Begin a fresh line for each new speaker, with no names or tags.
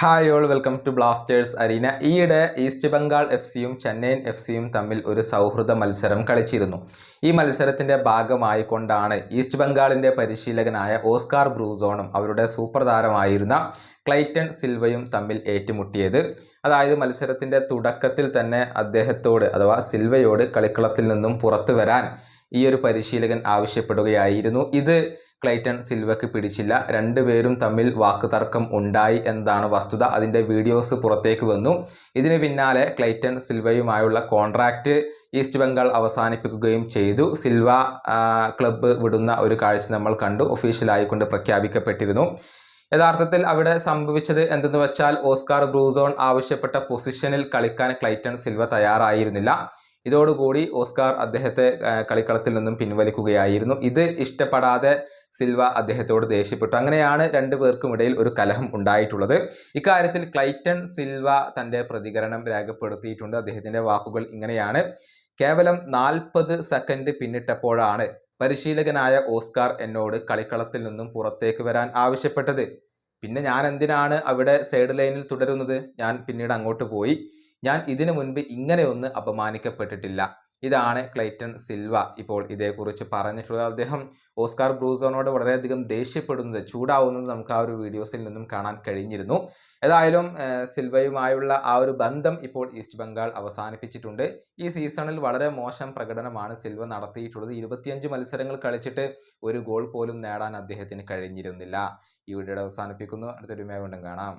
Hi all welcome to Blasters arena. ഈയിടെ East Bengal F സിയും Chennaiyin F സിയും തമ്മിൽ ഒരു സൗഹൃദ മത്സരം കളിച്ചിരുന്നു. ഈ മത്സരത്തിൻ്റെ ഭാഗമായിക്കൊണ്ടാണ് ഈസ്റ്റ് ബംഗാളിൻ്റെ പരിശീലകനായ ഓസ്കാർ ബ്രൂസോണും അവരുടെ സൂപ്പർ താരമായിരുന്ന ക്ലൈറ്റൺ സിൽവയും തമ്മിൽ ഏറ്റുമുട്ടിയത്. അതായത് മത്സരത്തിൻ്റെ തുടക്കത്തിൽ തന്നെ അദ്ദേഹത്തോട് അഥവാ സിൽവയോട് കളിക്കളത്തിൽ നിന്നും പുറത്തു വരാൻ ഈ ഒരു പരിശീലകൻ ആവശ്യപ്പെടുകയായിരുന്നു. ഇത് ക്ലൈറ്റൺ സിൽവയ്ക്ക് പിടിച്ചില്ല. രണ്ടുപേരും തമ്മിൽ വാക്കുതർക്കം ഉണ്ടായി എന്നതാണ് വസ്തുത. അതിൻ്റെ വീഡിയോസ് പുറത്തേക്ക് വന്നു. ഇതിന് പിന്നാലെ ക്ലൈറ്റൺ സിൽവയുമായുള്ള കോൺട്രാക്റ്റ് ഈസ്റ്റ് ബംഗാൾ അവസാനിപ്പിക്കുകയും ചെയ്തു. സിൽവ ക്ലബ്ബ് വിടുന്ന ഒരു കാഴ്ച നമ്മൾ കണ്ടു. ഒഫീഷ്യലായിക്കൊണ്ട് പ്രഖ്യാപിക്കപ്പെട്ടിരുന്നു. യഥാർത്ഥത്തിൽ അവിടെ സംഭവിച്ചത് എന്തെന്ന് വെച്ചാൽ ഓസ്കാർ ബ്രൂസോൺ ആവശ്യപ്പെട്ട പൊസിഷനിൽ കളിക്കാൻ ക്ലൈറ്റൺ സിൽവ തയ്യാറായിരുന്നില്ല. ഇതോടുകൂടി ഓസ്കാർ അദ്ദേഹത്തെ കളിക്കളത്തിൽ നിന്നും പിൻവലിക്കുകയായിരുന്നു. ഇത് ഇഷ്ടപ്പെടാതെ സിൽവ അദ്ദേഹത്തോട് ദേഷ്യപ്പെട്ടു. അങ്ങനെയാണ് രണ്ടു പേർക്കും ഇടയിൽ ഒരു കലഹം ഉണ്ടായിട്ടുള്ളത്. ഇക്കാര്യത്തിൽ ക്ലൈറ്റൺ സിൽവ തൻ്റെ പ്രതികരണം രേഖപ്പെടുത്തിയിട്ടുണ്ട്. അദ്ദേഹത്തിൻ്റെ വാക്കുകൾ ഇങ്ങനെയാണ്: കേവലം 40 സെക്കൻഡ് പിന്നിട്ടപ്പോഴാണ് പരിശീലകനായ ഓസ്കാർ എന്നോട് കളിക്കളത്തിൽ നിന്നും പുറത്തേക്ക് വരാൻ ആവശ്യപ്പെട്ടത്. പിന്നെ ഞാൻ എന്തിനാണ് അവിടെ സൈഡ് ലൈനിൽ തുടരുന്നത്? ഞാൻ പിന്നീട് അങ്ങോട്ട് പോയി. ഞാൻ ഇതിനു മുൻപ് ഇങ്ങനെയൊന്ന് അപമാനിക്കപ്പെട്ടിട്ടില്ല. ഇതാണ് ക്ലൈറ്റൺ സിൽവ ഇപ്പോൾ ഇതേക്കുറിച്ച് പറഞ്ഞിട്ടുള്ളത്. അദ്ദേഹം ഓസ്കാർ ബ്രൂസോണോട് വളരെയധികം ദേഷ്യപ്പെടുന്നത്, ചൂടാവുന്നത് നമുക്ക് ആ ഒരു വീഡിയോസിൽ നിന്നും കാണാൻ കഴിഞ്ഞിരുന്നു. ഏതായാലും സിൽവയുമായുള്ള ആ ഒരു ബന്ധം ഇപ്പോൾ ഈസ്റ്റ് ബംഗാൾ അവസാനിപ്പിച്ചിട്ടുണ്ട്. ഈ സീസണിൽ വളരെ മോശം പ്രകടനമാണ് സിൽവ നടത്തിയിട്ടുള്ളത്. 25 മത്സരങ്ങൾ കളിച്ചിട്ട് ഒരു ഗോൾ പോലും നേടാൻ അദ്ദേഹത്തിന് കഴിഞ്ഞിരുന്നില്ല. ഈ വീഡിയോ അവസാനിപ്പിക്കുന്നു. അടുത്തൊരു വീണ്ടും കാണാം.